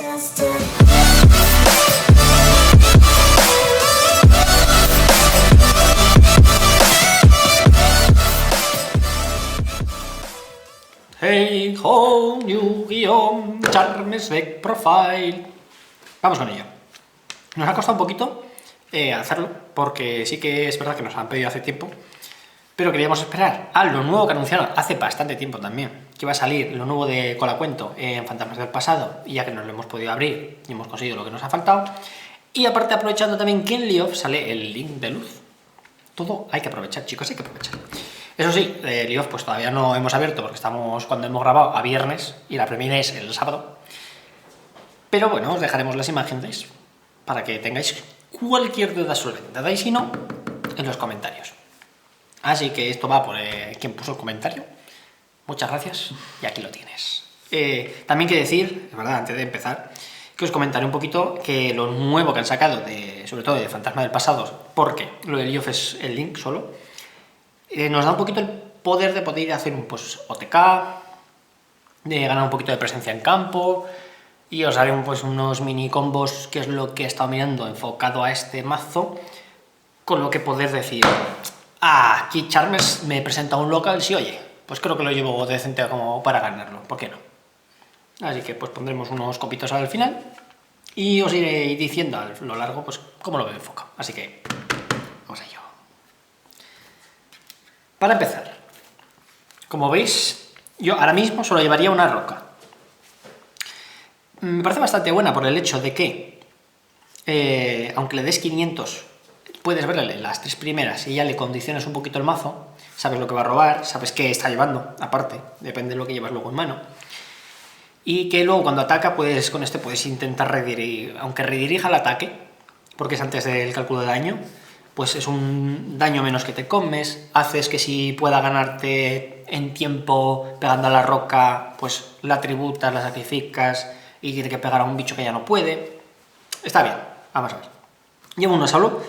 Hey ho, Yu-Gi-Oh! Charmes Deck Profile. Vamos con ello. Nos ha costado un poquito hacerlo, porque sí que es verdad que nos han pedido hace tiempo, pero queríamos esperar a lo nuevo que anunciaron hace bastante tiempo también, que iba a salir lo nuevo de Colacuento en Fantasmas del Pasado, y ya que nos lo hemos podido abrir y hemos conseguido lo que nos ha faltado, y aparte aprovechando también que en League sale el link de luz. Todo hay que aprovechar, chicos, hay que aprovechar. Eso sí, League pues todavía no hemos abierto porque estamos, cuando hemos grabado, a viernes y la premiere es el sábado. Pero bueno, os dejaremos las imágenes para que tengáis cualquier duda sobre el dais, y si no, en los comentarios. Así que esto va por quien puso el comentario. Muchas gracias y aquí lo tienes. También quiero decir, de verdad, antes de empezar, que os comentaré un poquito que lo nuevo que han sacado, sobre todo de Fantasma del Pasado, porque lo de League es el link solo, nos da un poquito el poder de poder hacer un OTK, de ganar un poquito de presencia en campo, y os haré unos mini combos, que es lo que he estado mirando enfocado a este mazo, con lo que poder decir, aquí Charmes me presenta un local, sí, oye, pues creo que lo llevo decente como para ganarlo, ¿por qué no? Así que pues pondremos unos copitos al final y os iré diciendo a lo largo pues cómo lo veo enfocado. Así que vamos a ello. Para empezar, como veis, yo ahora mismo solo llevaría una roca. Me parece bastante buena por el hecho de que, aunque le des 500, puedes verle las tres primeras y ya le condiciones un poquito el mazo, sabes lo que va a robar, sabes qué está llevando, aparte, depende de lo que llevas luego en mano. Y que luego cuando ataca, pues con este puedes intentar redirigir, aunque redirija el ataque, porque es antes del cálculo de daño, pues es un daño menos que te comes, haces que si pueda ganarte en tiempo pegando a la roca, pues la tributas, la sacrificas y tiene que pegar a un bicho que ya no puede. Está bien, vamos a ver. Llevo uno solo.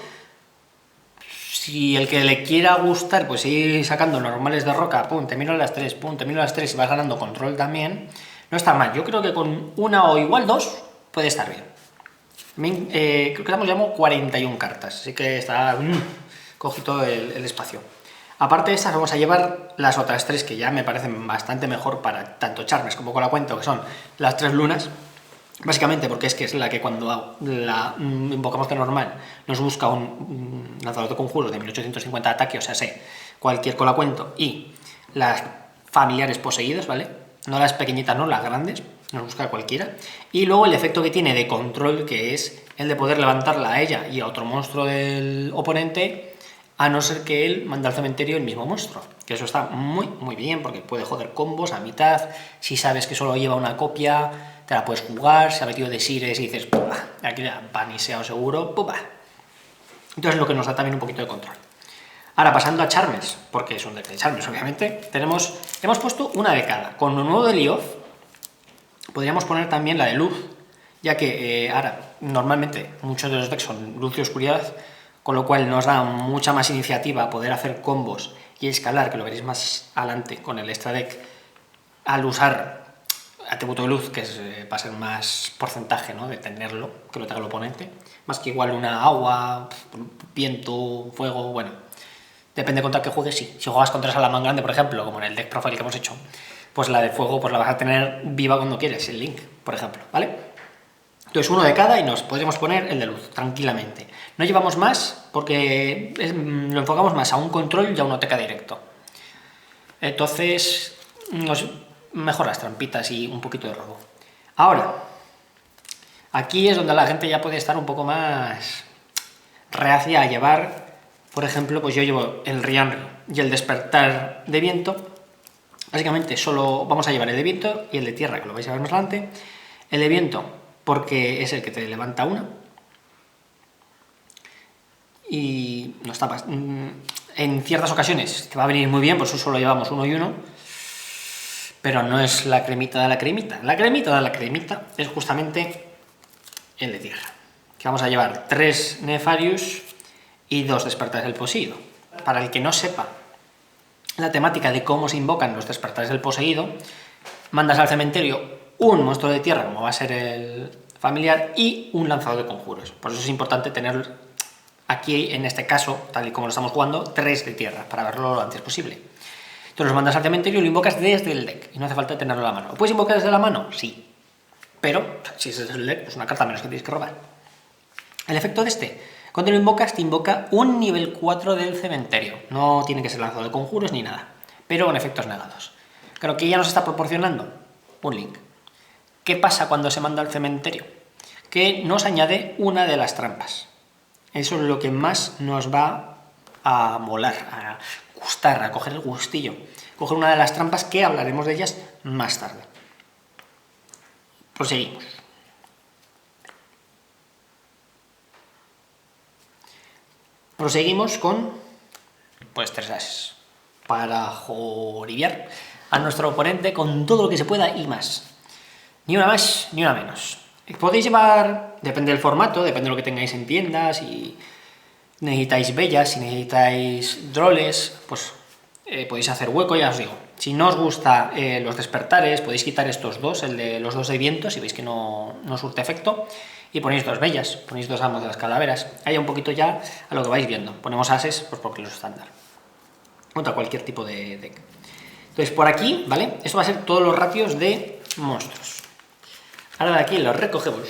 Si el que le quiera gustar, pues ir sacando normales de roca, pum, te miro las 3, pum, te miro las 3 y vas ganando control también, no está mal. Yo creo que con una o igual dos puede estar bien. Creo que llevamos 41 cartas, así que está cogito el espacio. Aparte de estas, vamos a llevar las otras tres que ya me parecen bastante mejor para tanto Charmes como Colacuento, que son las tres lunas. Básicamente porque es la que cuando la invocamos de normal nos busca un lanzador de conjuros de 1850 de ataque, o sea, cualquier Colacuento, y las familiares poseídas, ¿vale? No las pequeñitas, no, las grandes, nos busca cualquiera. Y luego el efecto que tiene de control, que es el de poder levantarla a ella y a otro monstruo del oponente, a no ser que él mande al cementerio el mismo monstruo. Que eso está muy, muy bien, porque puede joder combos a mitad. Si sabes que solo lleva una copia, te la puedes jugar. Si ha metido de Sires y dices, ¡pum! Aquí la paniseado seguro, ¡pum! Entonces lo que nos da también un poquito de control. Ahora, pasando a Charmes, porque es un deck de Charmes, obviamente, hemos puesto una de cada. Con lo nuevo de League podríamos poner también la de luz, ya que ahora normalmente muchos de los decks son luz y oscuridad, con lo cual nos da mucha más iniciativa poder hacer combos y escalar, que lo veréis más adelante con el extra deck, al usar atributo de luz, que va a ser más porcentaje, ¿no?, de tenerlo, que lo tenga el oponente, más que igual una agua, viento, fuego, bueno, depende contra qué juegues, sí. Si juegas contra Salamangreande, por ejemplo, como en el deck profile que hemos hecho, pues la de fuego pues la vas a tener viva cuando quieres, el Link, por ejemplo, ¿vale? Entonces uno de cada y nos podríamos poner el de luz, tranquilamente. No llevamos más porque lo enfocamos más a un control y a un OTK directo. Entonces, mejor las trampitas y un poquito de robo. Ahora, aquí es donde la gente ya puede estar un poco más reacia a llevar, por ejemplo, pues yo llevo el Rianri y el Despertar de Viento. Básicamente solo vamos a llevar el de viento y el de tierra, que lo vais a ver más adelante. El de viento porque es el que te levanta una. Y no está más. En ciertas ocasiones te va a venir muy bien, por eso solo llevamos uno y uno. Pero no es la cremita de la cremita. La cremita de la cremita es justamente el de tierra. Que vamos a llevar 3 Nefarius y 2 Despertares del Poseído. Para el que no sepa la temática de cómo se invocan los Despertares del Poseído, mandas al cementerio un monstruo de tierra, como va a ser familiar y un lanzador de conjuros. Por eso es importante tener aquí, en este caso, tal y como lo estamos jugando, 3 de tierra, para verlo lo antes posible. Entonces los mandas al cementerio y lo invocas desde el deck, y no hace falta tenerlo a la mano. ¿Lo puedes invocar desde la mano? Sí. Pero, si ese es el deck, pues una carta menos que tienes que robar. El efecto de este, cuando lo invocas, te invoca un nivel 4 del cementerio. No tiene que ser lanzado de conjuros ni nada, pero con efectos negados. Claro que ya nos está proporcionando un link. ¿Qué pasa cuando se manda al cementerio? Que nos añade una de las trampas. Eso es lo que más nos va a molar, a gustar, a coger el gustillo. Coger una de las trampas que hablaremos de ellas más tarde. Proseguimos. Proseguimos con, pues, 3 ases. Para joribiar a nuestro oponente con todo lo que se pueda y más. Ni una más, ni una menos. Podéis llevar, depende del formato, depende de lo que tengáis en tiendas, si necesitáis bellas, si necesitáis droles, pues podéis hacer hueco, ya os digo. Si no os gusta los despertares, podéis quitar estos dos, el de los 2 de viento, si veis que no surte efecto, y ponéis 2 bellas, ponéis 2 amos de las calaveras. Ahí un poquito ya a lo que vais viendo. Ponemos ases, pues porque los estándar. Contra cualquier tipo de deck. Entonces por aquí, ¿vale? Esto va a ser todos los ratios de monstruos. Ahora de aquí los recogemos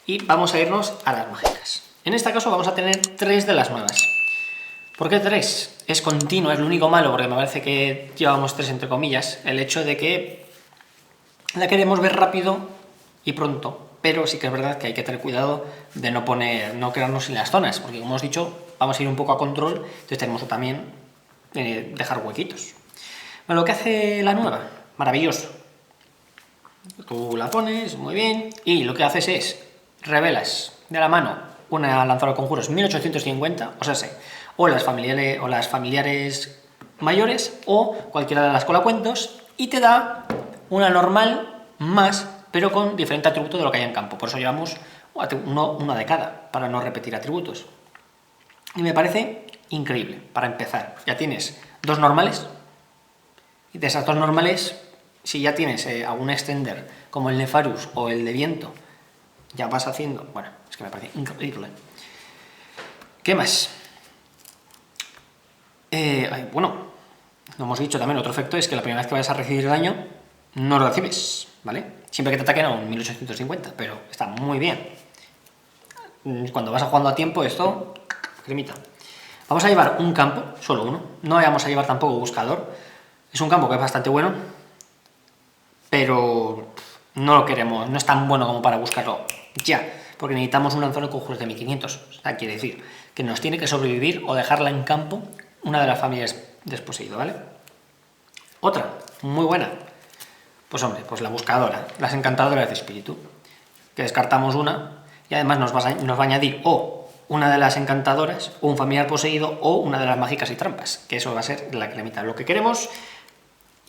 y vamos a irnos a las mágicas. En este caso vamos a tener 3 de las nuevas. ¿Por qué 3? Es continuo, es lo único malo, porque me parece que llevamos 3 entre comillas, el hecho de que la queremos ver rápido y pronto, pero sí que es verdad que hay que tener cuidado de no quedarnos en las zonas, porque como os he dicho, vamos a ir un poco a control, entonces tenemos que también dejar huequitos. Bueno, lo que hace la nueva, maravilloso. Tú la pones, muy bien, y lo que haces es, revelas de la mano una lanzadora de conjuros 1850, o las familiares mayores, o cualquiera de las colacuentos, y te da una normal más, pero con diferente atributo de lo que hay en campo. Por eso llevamos una de cada, para no repetir atributos. Y me parece increíble, para empezar. Ya tienes 2 normales, y de esas 2 normales, si ya tienes algún extender como el Nefarius o el de viento, ya vas haciendo... Bueno, es que me parece increíble. ¿Qué más? Bueno, lo hemos dicho también, otro efecto es que la primera vez que vayas a recibir daño, no lo recibes, ¿vale? Siempre que te ataquen a un 1850, pero está muy bien. Cuando vas jugando a tiempo, esto, cremita. Vamos a llevar un campo, solo uno. No vamos a llevar tampoco buscador. Es un campo que es bastante bueno, pero no lo queremos, no es tan bueno como para buscarlo ya, porque necesitamos un lanzador de conjuros de 1500. O sea, quiere decir que nos tiene que sobrevivir o dejarla en campo una de las familias desposeído, ¿vale? Otra, muy buena, pues hombre, pues la buscadora, las encantadoras de espíritu, que descartamos una y además nos va a añadir o una de las encantadoras, o un familiar poseído, o una de las mágicas y trampas, que eso va a ser la cremita. Lo que queremos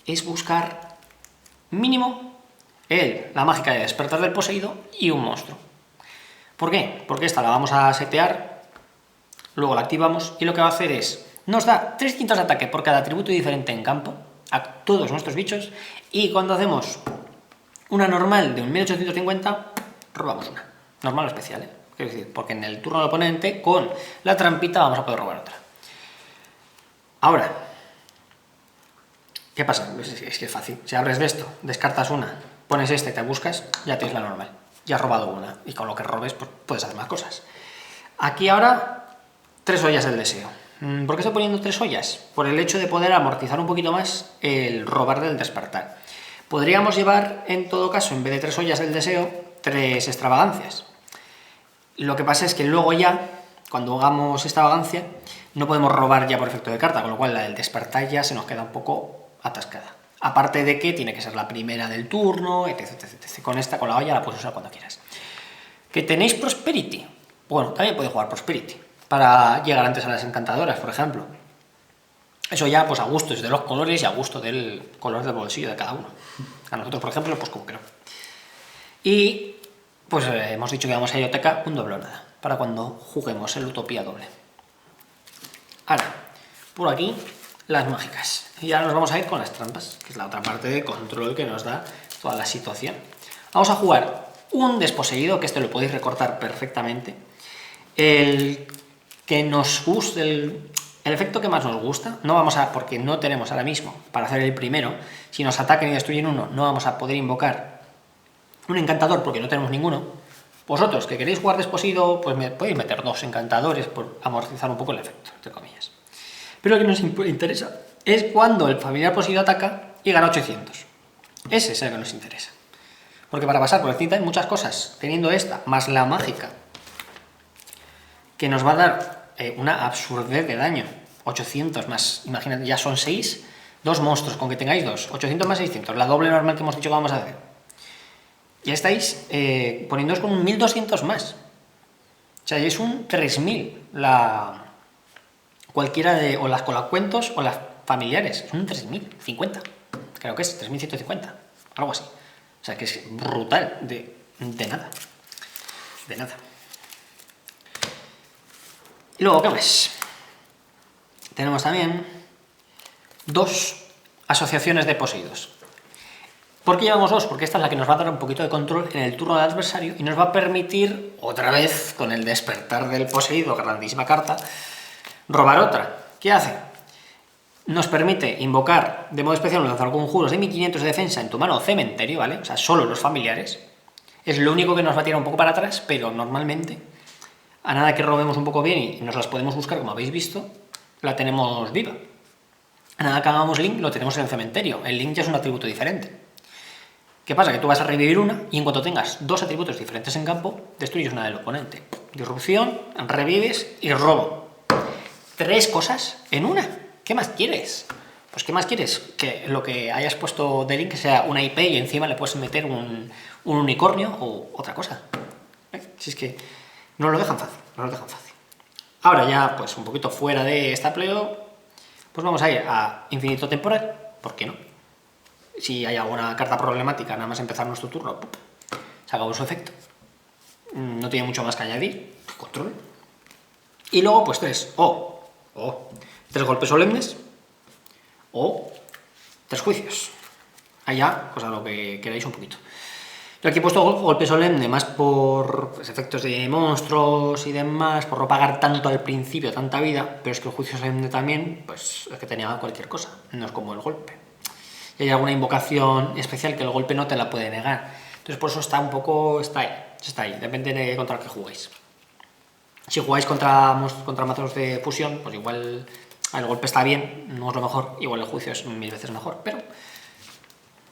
es buscar mínimo la mágica de despertar del poseído y un monstruo. ¿Por qué? Porque esta la vamos a setear, luego la activamos y lo que va a hacer es, nos da 300 de ataque por cada atributo diferente en campo a todos nuestros bichos, y cuando hacemos una normal de un 1850, robamos una. Normal o especial, ¿eh? Es decir, porque en el turno del oponente, con la trampita, vamos a poder robar otra. Ahora, ¿qué pasa? Es que es fácil. Si abres de esto, descartas una, pones esta y te buscas, ya tienes la normal. Ya has robado una. Y con lo que robes, pues puedes hacer más cosas. Aquí ahora, 3 ollas del deseo. ¿Por qué estoy poniendo 3 ollas? Por el hecho de poder amortizar un poquito más el robar del despertar. Podríamos llevar, en todo caso, en vez de 3 ollas del deseo, 3 extravagancias. Lo que pasa es que luego ya, cuando hagamos extravagancia, no podemos robar ya por efecto de carta, con lo cual la del despertar ya se nos queda un poco atascada. Aparte de que tiene que ser la primera del turno, etc, etc, etc. Con la olla la puedes usar cuando quieras. ¿Que tenéis Prosperity? Bueno, también podéis jugar Prosperity, para llegar antes a las encantadoras, por ejemplo. Eso ya, pues a gusto de los colores y a gusto del color del bolsillo de cada uno. A nosotros, por ejemplo, pues como que no. Y pues hemos dicho que vamos a Ioteca un doble o nada, para cuando juguemos el Utopía doble. Ahora, por aquí, las mágicas. Y ahora nos vamos a ir con las trampas, que es la otra parte de control que nos da toda la situación. Vamos a jugar un desposeído, que este lo podéis recortar perfectamente. El que nos guste, el efecto que más nos gusta, no vamos a, porque no tenemos ahora mismo para hacer el primero, si nos atacan y destruyen uno, no vamos a poder invocar un encantador porque no tenemos ninguno. Vosotros que queréis jugar desposeído, pues me podéis meter 2 encantadores por amortizar un poco el efecto, entre comillas. Pero lo que nos interesa es cuando el familiar poseído ataca y gana 800. Ese es el que nos interesa. Porque para pasar por el cinta hay muchas cosas. Teniendo esta, más la mágica, que nos va a dar una absurdez de daño. 800 más, imagínate, ya son 6, 2 monstruos, con que tengáis 2. 800 más 600, la doble normal que hemos dicho que vamos a hacer. Ya estáis poniéndoos con un 1200 más. O sea, es un 3000 cualquiera de, o las colacuentos o las familiares. Es un 3050. Creo que es 3150. Algo así. O sea, que es brutal. De nada. De nada. Y luego, ¿qué más? Tenemos también 2 asociaciones de poseídos. ¿Por qué llevamos 2? Porque esta es la que nos va a dar un poquito de control en el turno del adversario y nos va a permitir, otra vez, con el despertar del poseído, grandísima carta, robar otra. ¿Qué hace? Nos permite invocar de modo especial un lanzaconjuros de 1500 de defensa en tu mano cementerio, ¿vale? O sea, solo los familiares. Es lo único que nos va a tirar un poco para atrás, pero normalmente, a nada que robemos un poco bien y nos las podemos buscar, como habéis visto, la tenemos viva. A nada que hagamos link, lo tenemos en el cementerio. El link ya es un atributo diferente. ¿Qué pasa? Que tú vas a revivir una y en cuanto tengas 2 atributos diferentes en campo, destruyes una del oponente. Disrupción, revives y robo. 3 cosas en una. ¿Qué más quieres? Pues ¿qué más quieres? Que lo que hayas puesto de link sea una IP y encima le puedes meter un unicornio o otra cosa. Si es que no lo dejan fácil, no lo dejan fácil. Ahora ya, pues un poquito fuera de esta pleo, pues vamos a ir a infinito temporal. ¿Por qué no? Si hay alguna carta problemática, nada más empezar nuestro turno, se acabó su efecto. No tiene mucho más que añadir. Control. Y luego, pues 3. 3 golpes solemnes o 3 juicios. Allá, pues a lo que queráis un poquito. Yo aquí he puesto golpe solemne más por pues, efectos de monstruos y demás, por no pagar tanto al principio, tanta vida, pero es que el juicio solemne también, pues es que tenía cualquier cosa, no es como el golpe. Y hay alguna invocación especial que el golpe no te la puede negar. Entonces por eso está un poco, está ahí, depende de contra qué jugáis. Si jugáis contra mazos de fusión, pues igual el golpe está bien, no es lo mejor, igual el juicio es 1000 veces mejor, pero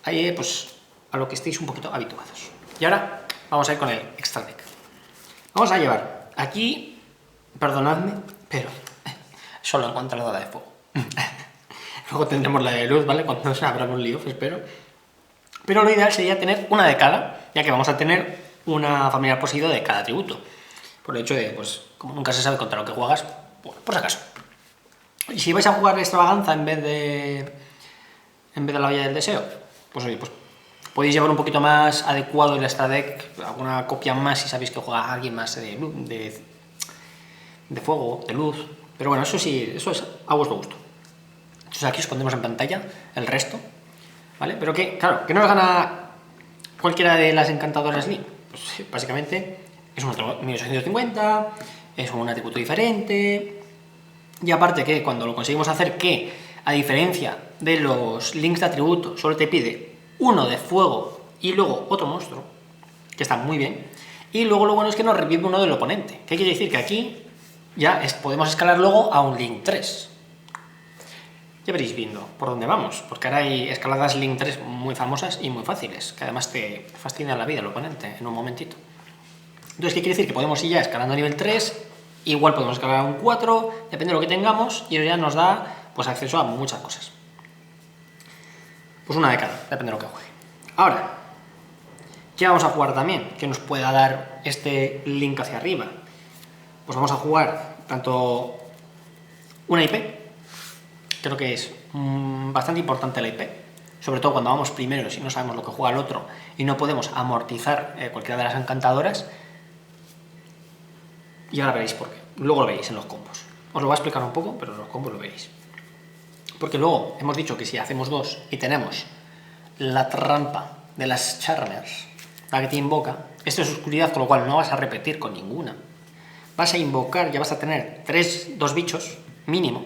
ahí pues a lo que estéis un poquito habituados. Y ahora vamos a ir con el extra deck. Vamos a llevar aquí, perdonadme, pero solo encuentro la de fuego. Luego tendremos la de luz, ¿vale? Cuando se abran los líos, espero. Pero lo ideal sería tener una de cada, ya que vamos a tener una familiar poseído de cada atributo. Por el hecho de, pues, como nunca se sabe contra lo que juegas, bueno, por si acaso. Y si vais a jugar extravaganza en vez de la valla del deseo, pues oye, pues podéis llevar un poquito más adecuado el extra deck, alguna copia más si sabéis que juega alguien más de fuego, de luz. Pero bueno, eso sí, eso es a vuestro gusto. Entonces aquí escondemos en pantalla el resto, ¿vale? Pero que, claro, que nos gana cualquiera de las encantadoras Link. Pues básicamente es un otro 1850, es un atributo diferente, y aparte que cuando lo conseguimos hacer que, a diferencia de los links de atributo, solo te pide uno de fuego y luego otro monstruo, que está muy bien, y luego lo bueno es que nos revive uno del oponente. ¿Qué quiere decir? Que aquí ya podemos escalar luego a un link 3. Ya veréis viendo por dónde vamos, porque ahora hay escaladas link 3 muy famosas y muy fáciles, que además te fastidian la vida el oponente en un momentito. Entonces, ¿qué quiere decir? Que podemos ir ya escalando a nivel 3, igual podemos escalar a un 4, depende de lo que tengamos, y ya nos da pues acceso a muchas cosas. Pues una de cada, depende de lo que juegue. Ahora, ¿qué vamos a jugar también? Que nos pueda dar este link hacia arriba. Pues vamos a jugar tanto una IP, creo que es bastante importante la IP, sobre todo cuando vamos primero y no sabemos lo que juega el otro y no podemos amortizar cualquiera de las encantadoras. Y ahora veréis por qué. Luego lo veréis en los combos. Os lo voy a explicar un poco, pero en los combos lo veréis. Porque luego hemos dicho que si hacemos 2 y tenemos la trampa de las Charmers, la que te invoca, esto es oscuridad, con lo cual no vas a repetir con ninguna. Vas a invocar, ya vas a tener 2 bichos, mínimo,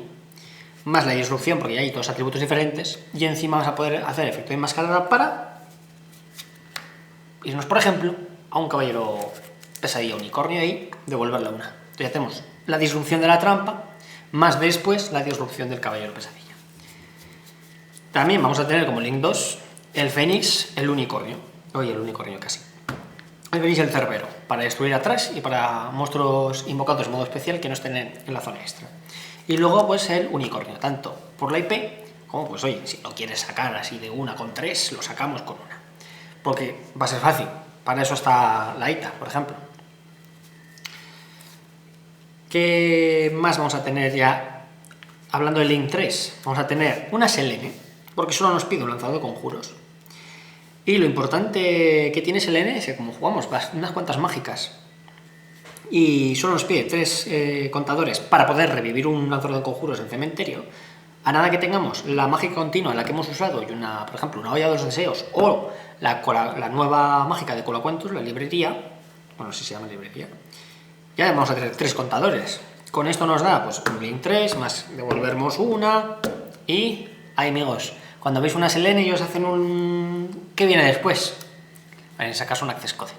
más la disrupción, porque ya hay 2 atributos diferentes, y encima vas a poder hacer efecto de enmascarada para irnos, por ejemplo, a un caballero pesadilla unicornio ahí, devolverle una. Entonces ya tenemos la disrupción de la trampa, más después la disrupción del caballero pesadilla. También vamos a tener como Link 2 el Fénix, el unicornio. Oye, el unicornio casi. El Fénix, el cerbero, para destruir atrás y para monstruos invocados de modo especial que no estén en la zona extra. Y luego pues el unicornio, tanto por la IP como pues oye, si lo quieres sacar así de una con 3, lo sacamos con una. Porque va a ser fácil, para eso está la ITA, por ejemplo. ¿Qué más vamos a tener ya? Hablando de Link 3, vamos a tener una Selene, porque solo nos pide un lanzador de conjuros. Y lo importante que tiene Selene es que como jugamos unas cuantas mágicas y solo nos pide 3 contadores para poder revivir un lanzador de conjuros en el cementerio, a nada que tengamos la mágica continua en la que hemos usado, y por ejemplo, una olla de los deseos, o la nueva mágica de Colacuentos, la librería, bueno, si se llama librería, ya vamos a tener 3 contadores. Con esto nos da pues un Link 3, más devolvernos una, y ahí amigos, cuando veis una Selene y os hacen un... ¿Qué viene después? En ese caso un Access Code,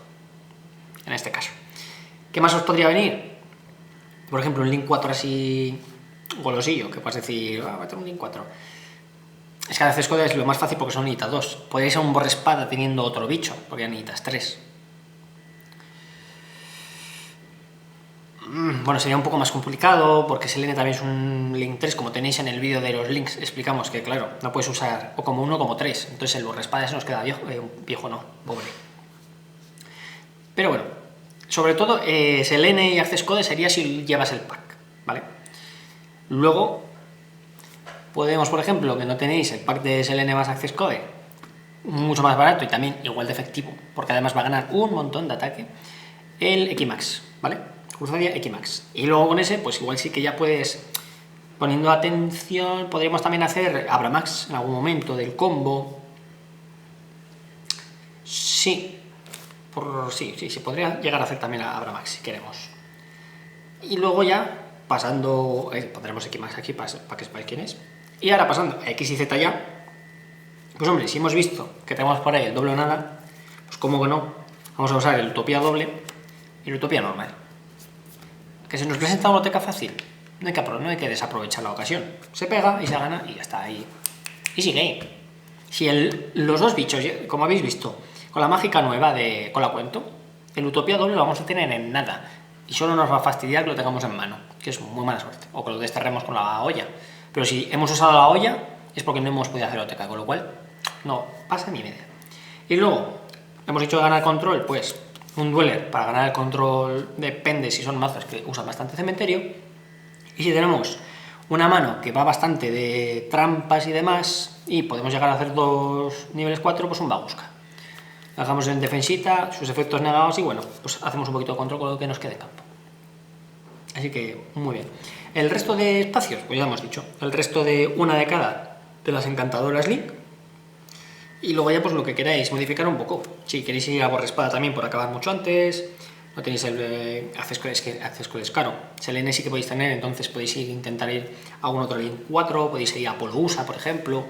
en este caso. ¿Qué más os podría venir? Por ejemplo, un Link 4 así golosillo, que puedes decir, voy a meter un Link 4. Es que Access Code es lo más fácil porque solo necesitas 2. Podéis ser un borre espada teniendo otro bicho, porque ya necesitas 3. Bueno, sería un poco más complicado porque Selene también es un Link 3, como tenéis en el vídeo de los links, explicamos que claro, no puedes usar o como 1 o como 3, entonces el borrespada se nos queda viejo no, pobre. Pero bueno, sobre todo Selene y Access Code sería si llevas el pack, ¿vale? Luego podemos, por ejemplo, que no tenéis el pack de Selene más Access Code, mucho más barato y también igual de efectivo, porque además va a ganar un montón de ataque, el Equimax, ¿vale? Cruzadia Equimax. Y luego con ese, pues igual sí que ya puedes, poniendo atención, podríamos también hacer Abramax en algún momento del combo. Sí, sí, podría llegar a hacer también a Abramax si queremos. Y luego ya, pasando, pondremos Equimax aquí para que sepáis quién es. Y ahora pasando a X y Z ya, pues hombre, si hemos visto que tenemos por ahí el doble o nada, pues como que no, vamos a usar el Utopía doble y el Utopía normal. Que se nos presenta una teca fácil, no hay que desaprovechar la ocasión. Se pega y se gana y ya está ahí. Easy game. Si los 2 bichos, como habéis visto, con la mágica nueva de Colacuento, el Utopía doble lo vamos a tener en nada. Y solo nos va a fastidiar que lo tengamos en mano, que es muy mala suerte. O que lo desterremos con la olla. Pero si hemos usado la olla, es porque no hemos podido hacer oteca, con lo cual no pasa ni media. Y luego, hemos dicho de ganar control, pues un Dweller para ganar el control depende si son mazos que usan bastante cementerio. Y si tenemos una mano que va bastante de trampas y demás, y podemos llegar a hacer 2 niveles 4, pues un Bagusca. Dejamos en defensita, sus efectos negados y bueno, pues hacemos un poquito de control con lo que nos quede en campo. Así que muy bien. El resto de espacios, pues ya hemos dicho, el resto de una de cada de las encantadoras Link. Y luego ya pues lo que queráis, modificar un poco. Si queréis ir a borrespada también por acabar mucho antes, no tenéis el Access Code es caro. Selene sí que podéis tener, entonces podéis intentar ir a algún otro Link 4, podéis ir a Polusa, por ejemplo.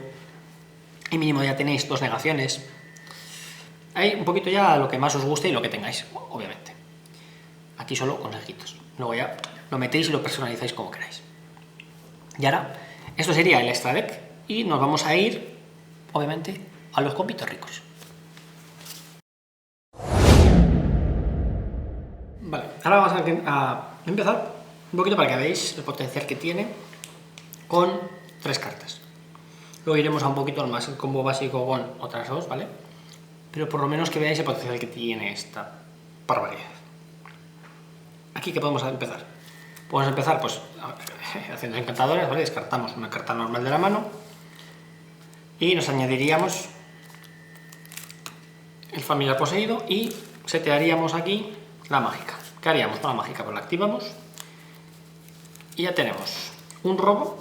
Y mínimo ya tenéis 2 negaciones. Ahí un poquito ya lo que más os guste y lo que tengáis, obviamente. Aquí solo consejitos. Luego ya lo metéis y lo personalizáis como queráis. Y ahora, esto sería el extra deck y nos vamos a ir, obviamente, a los compitos ricos. Vale, ahora vamos a empezar un poquito para que veáis el potencial que tiene con 3 cartas. Luego iremos a un poquito más el combo básico con otras 2, ¿vale? Pero por lo menos que veáis el potencial que tiene esta barbaridad. Aquí que podemos empezar. Podemos empezar pues haciendo encantadoras, ¿vale? Descartamos una carta normal de la mano y nos añadiríamos el familiar poseído y setearíamos aquí la mágica. ¿Qué haríamos con la mágica? Pues la activamos y ya tenemos un robo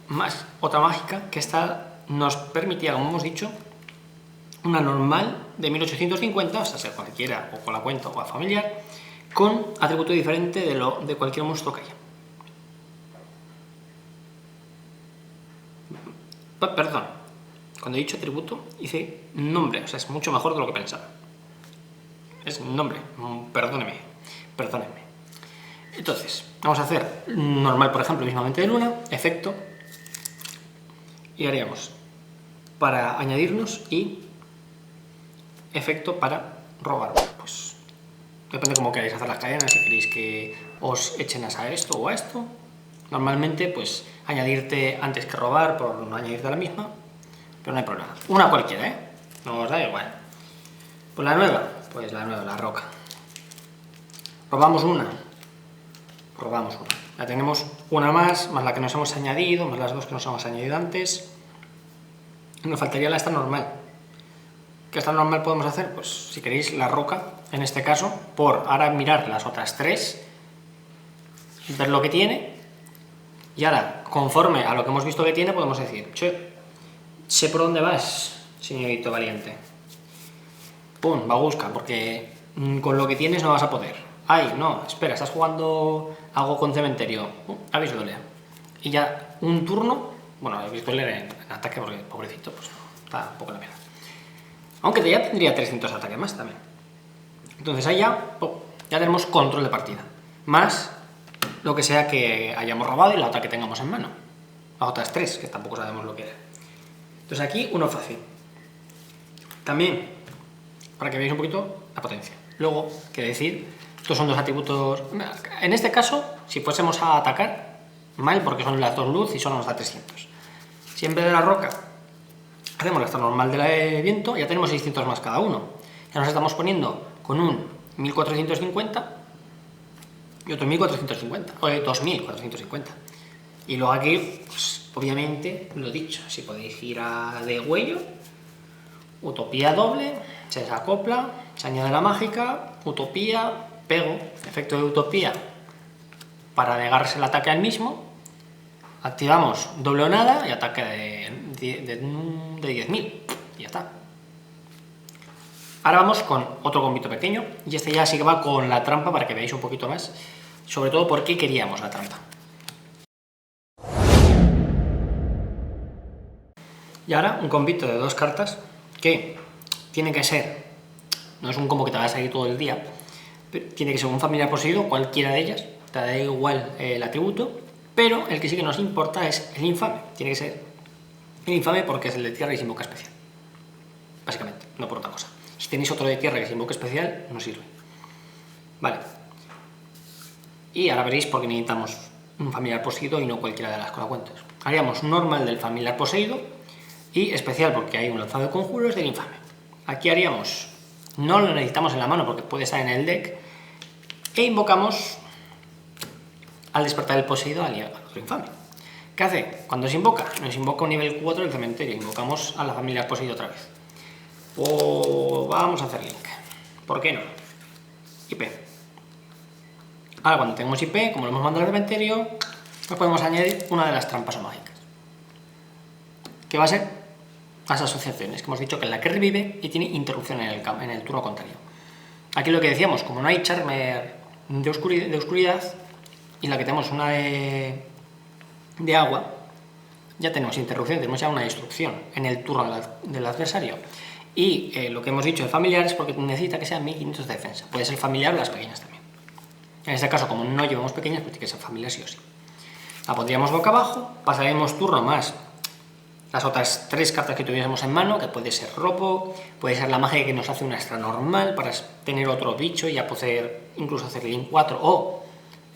más otra mágica que esta nos permitía, como hemos dicho, una normal de 1850, hasta ser cualquiera, o con la cuenta o a familiar, con atributo diferente de cualquier monstruo que haya. Perdón, cuando he dicho atributo, hice nombre, o sea, es mucho mejor de lo que pensaba. Es nombre, perdónenme. Entonces, vamos a hacer normal, por ejemplo, mismamente de luna, efecto, y haríamos para añadirnos y efecto para robar. Pues depende cómo queráis hacer las cadenas, si queréis que os echen a esto o a esto. Normalmente, pues añadirte antes que robar por no añadirte a la misma, pero no hay problema. Una cualquiera, ¿eh? No os da igual. Pues la nueva, la roca. Robamos una. Ya tenemos una más la que nos hemos añadido, más las dos que nos hemos añadido antes. Nos faltaría la esta normal. ¿Qué esta normal podemos hacer? Pues si queréis la roca, en este caso, por ahora mirar las otras tres, ver lo que tiene, y ahora, conforme a lo que hemos visto que tiene, podemos decir, che, sé por dónde vas, señorito valiente. Pum, va a buscar, porque con lo que tienes no vas a poder. Ay, no, espera, estás jugando algo con cementerio. Habéis dolea. Y ya un turno, bueno, habéis dolea en ataque porque pobrecito, pues está un poco la mierda. Aunque ya tendría 300 ataques más también. Entonces ahí ya tenemos control de partida. Más lo que sea que hayamos robado y la otra que tengamos en mano. Las otras tres, que tampoco sabemos lo que era. Entonces aquí uno fácil. También, para que veáis un poquito la potencia. Luego, qué decir, estos son dos atributos. En este caso, si fuésemos a atacar, mal, porque son las dos luz y solo nos da 300. Si en vez de la roca hacemos la esta normal del viento, ya tenemos 600 más cada uno. Ya nos estamos poniendo con un 1450 y otro 1450, o 2450. Y luego aquí, pues, obviamente, lo dicho, si podéis ir a de huello, utopía doble, se desacopla, se añade la mágica, utopía, pego, efecto de utopía para negarse el ataque al mismo, activamos doble o nada y ataque de 10.000 y ya está. Ahora vamos con otro combito pequeño y este ya sí que va con la trampa para que veáis un poquito más, sobre todo por qué queríamos la trampa. Y ahora un combito de 2 cartas que tiene que ser, no es un combo que te va a salir todo el día, pero tiene que ser un familiar poseído, cualquiera de ellas, te da igual el atributo, pero el que sí que nos importa es el infame. Tiene que ser el infame porque es el de tierra y se invoca especial, básicamente, no por otra cosa. Si tenéis otro de tierra que se invoca especial, no sirve. Vale. Y ahora veréis por qué necesitamos un familiar poseído y no cualquiera de las colacuentas. Haríamos normal del familiar poseído y especial porque hay un lanzado de conjuros del infame. Aquí haríamos, no lo necesitamos en la mano porque puede estar en el deck, e invocamos al despertar el poseído al otro infame. ¿Qué hace? Cuando se invoca, nos invoca un nivel 4 del cementerio, invocamos a la familia poseído otra vez. Pues vamos a hacer link. ¿Por qué no? IP. Ahora cuando tenemos IP, como lo hemos mandado al cementerio, nos podemos añadir una de las trampas o mágicas. Que va a ser las asociaciones, que hemos dicho que es la que revive y tiene interrupción en el turno contrario. Aquí lo que decíamos, como no hay Charmer de oscuridad y la que tenemos una de agua, ya tenemos interrupción, tenemos ya una destrucción en el turno del adversario. Y lo que hemos dicho de familiar es porque necesita que sean 1500 de defensa. Puede ser familiar o las pequeñas también. En este caso, como no llevamos pequeñas, pues tiene que ser familiar sí o sí. La pondríamos boca abajo, pasaremos turno más las otras 3 cartas que tuviésemos en mano, que puede ser robo, puede ser la magia que nos hace una extra normal para tener otro bicho y ya poder incluso hacer el link 4 o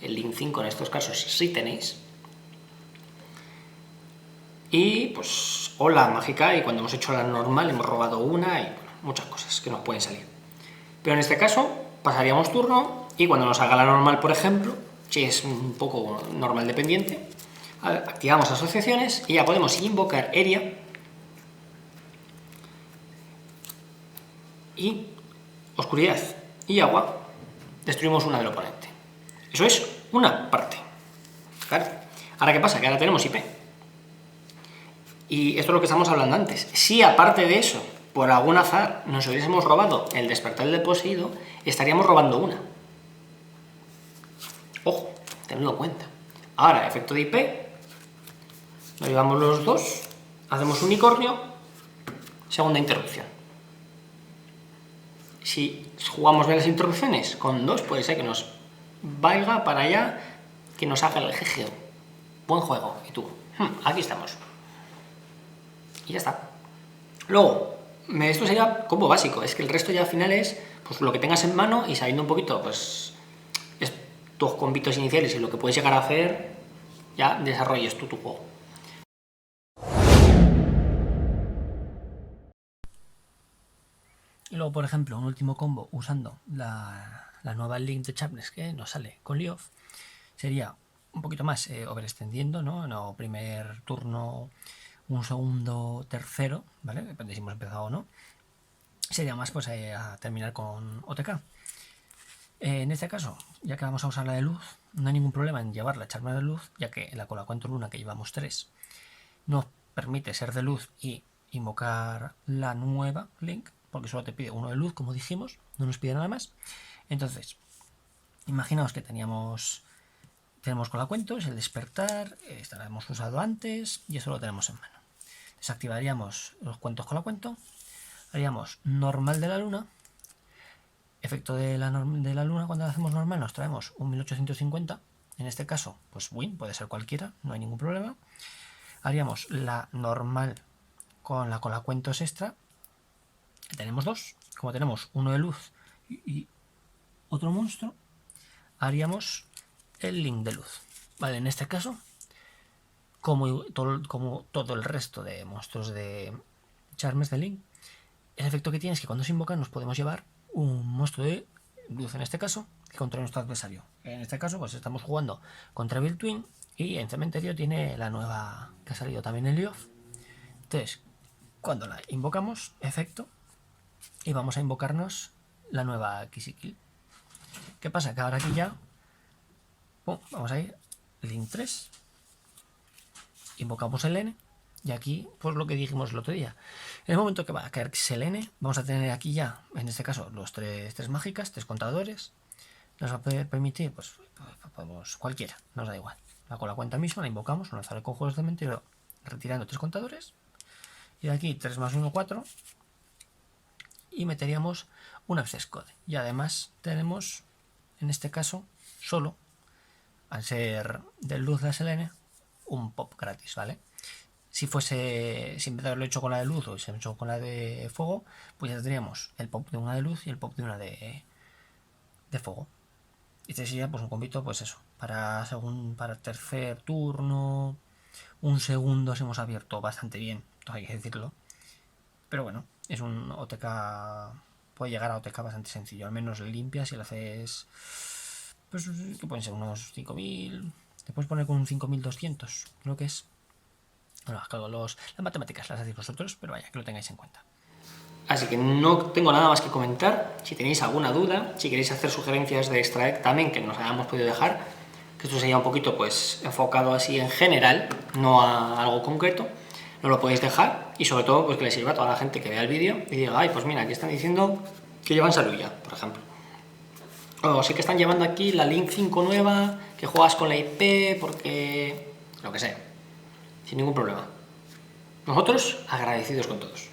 el link 5 en estos casos si tenéis. Y pues, o la mágica, y cuando hemos hecho la normal hemos robado una y bueno, muchas cosas que nos pueden salir. Pero en este caso pasaríamos turno y cuando nos haga la normal, por ejemplo, si es un poco normal dependiente, activamos asociaciones y ya podemos invocar Eria y oscuridad y agua, destruimos una del oponente. Eso es una parte. ¿Vale? Ahora, ¿qué pasa? Que ahora tenemos IP. Y esto es lo que estamos hablando antes. Si aparte de eso por algún azar nos hubiésemos robado el despertar del poseído, estaríamos robando una. Ojo, tenedlo en cuenta. Ahora, efecto de IP, nos llevamos los dos, hacemos unicornio, segunda interrupción. Si jugamos bien las interrupciones con 2, puede ser que nos valga para allá, que nos haga el GGO. Buen juego. Y tú, aquí estamos. Y ya está. Luego, esto sería combo básico. Es que el resto ya al final es pues, lo que tengas en mano y sabiendo un poquito, pues, tus combitos iniciales y lo que puedes llegar a hacer, ya desarrolles tú tu juego. Y luego, por ejemplo, un último combo usando la nueva link de Sharpness que nos sale con Leof sería un poquito más overextendiendo, ¿no? No primer turno, un segundo, tercero, ¿vale? Depende si hemos empezado o no. Sería más pues a terminar con OTK. En este caso, ya que vamos a usar la de luz, no hay ningún problema en llevar la charla de luz, ya que la con la cuento luna que llevamos 3 nos permite ser de luz y invocar la nueva link, porque solo te pide uno de luz, como dijimos, no nos pide nada más. Entonces, imaginaos que tenemos con la cuento, es el despertar, esta la hemos usado antes y eso lo tenemos en mano. Desactivaríamos los cuentos con la cuento, haríamos normal de la luna. Efecto de la luna, cuando lo hacemos normal nos traemos un 1850, en este caso pues win, puede ser cualquiera, no hay ningún problema. Haríamos la normal con la cuentos extra, que tenemos 2, como tenemos uno de luz y otro monstruo, haríamos el link de luz, vale. En este caso, como todo el resto de monstruos de Charmes de Link, el efecto que tiene es que cuando se invocan nos podemos llevar un monstruo de luz, en este caso, que controla nuestro adversario. En este caso, pues estamos jugando contra Evil Twin y en Cementerio tiene la nueva que ha salido también en Leof. Entonces, cuando la invocamos, efecto, y vamos a invocarnos la nueva Kisikil. ¿Qué pasa? Que ahora aquí ya vamos a ir Link 3, invocamos el N. Y aquí, pues lo que dijimos el otro día. En el momento que va a caer el N, vamos a tener aquí ya, en este caso, los tres mágicas, 3 contadores. Nos va a poder permitir, pues, podemos cualquiera, nos da igual. Con la cuenta misma la invocamos, una sale con juegos de cementerio, retirando 3 contadores. Y de aquí 3 más 1, 4. Y meteríamos un Access Code. Y además tenemos, en este caso, solo, al ser de luz de SLN, un pop gratis, ¿vale? Si en vez de haberlo hecho con la de luz o si hecho con la de fuego, pues ya tendríamos el pop de una de luz y el pop de una de fuego. Este sería pues un combito, pues eso, para tercer turno, un segundo si hemos abierto bastante bien, todo hay que decirlo. Pero bueno, es un OTK, puede llegar a OTK bastante sencillo, al menos le limpias y le haces, pues que pueden ser unos 5000, te puedes poner con un 5200, creo que es. Bueno, las matemáticas las hacéis vosotros, pero vaya, que lo tengáis en cuenta. Así que no tengo nada más que comentar. Si tenéis alguna duda, si queréis hacer sugerencias de extra deck también que nos hayamos podido dejar, que esto sería un poquito pues enfocado así en general, no a algo concreto, no lo podéis dejar y sobre todo pues que le sirva a toda la gente que vea el vídeo y diga, ay, pues mira, aquí están diciendo que llevan Saluya, por ejemplo. O sí que están llevando aquí la Link 5 nueva, que juegas con la IP porque... lo que sea. Sin ningún problema. Nosotros agradecidos con todos.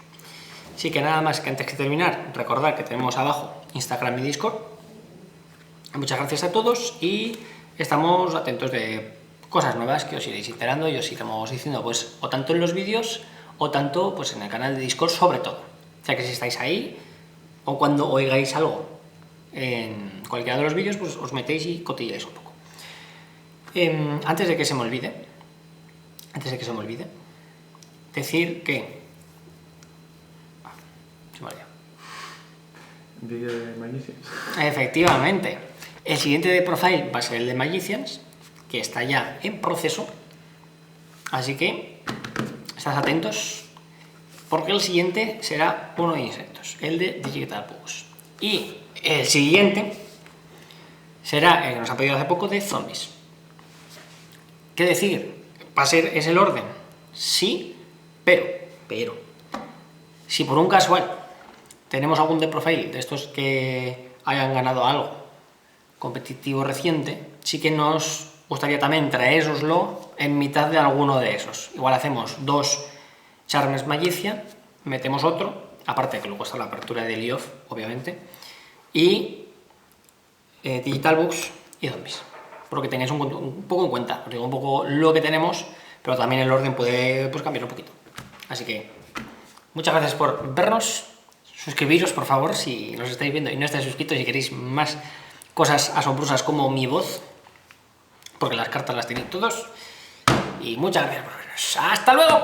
Así que nada más, que antes que terminar, recordad que tenemos abajo Instagram y Discord. Muchas gracias a todos y estamos atentos de cosas nuevas que os iréis enterando y os iremos diciendo pues o tanto en los vídeos o tanto pues en el canal de Discord sobre todo. O sea que si estáis ahí o cuando oigáis algo en cualquiera de los vídeos pues os metéis y cotilleáis un poco. Antes de que se me olvide, decir que... se me olvidó. Vídeo de Magicians. Efectivamente. El siguiente de Profile va a ser el de Magicians, que está ya en proceso. Así que, estad atentos, porque el siguiente será uno de insectos, el de Digital Pugs. Y el siguiente será el que nos ha pedido hace poco de zombies. ¿Qué decir? ¿Es el orden? Sí, pero, Si por un casual tenemos algún de profile de estos que hayan ganado algo competitivo reciente, sí que nos gustaría también traéroslo en mitad de alguno de esos. Igual hacemos 2 Charmes Magician, metemos otro, aparte que luego está la apertura de Leof, obviamente, y Digital Books y Zombies. Por lo que tengáis un poco en cuenta, os digo un poco lo que tenemos, pero también el orden puede cambiar un poquito. Así que muchas gracias por vernos. Suscribiros, por favor, si nos estáis viendo y no estáis suscritos y queréis más cosas asombrosas como mi voz, porque las cartas las tenéis todos. Y muchas gracias por vernos. ¡Hasta luego!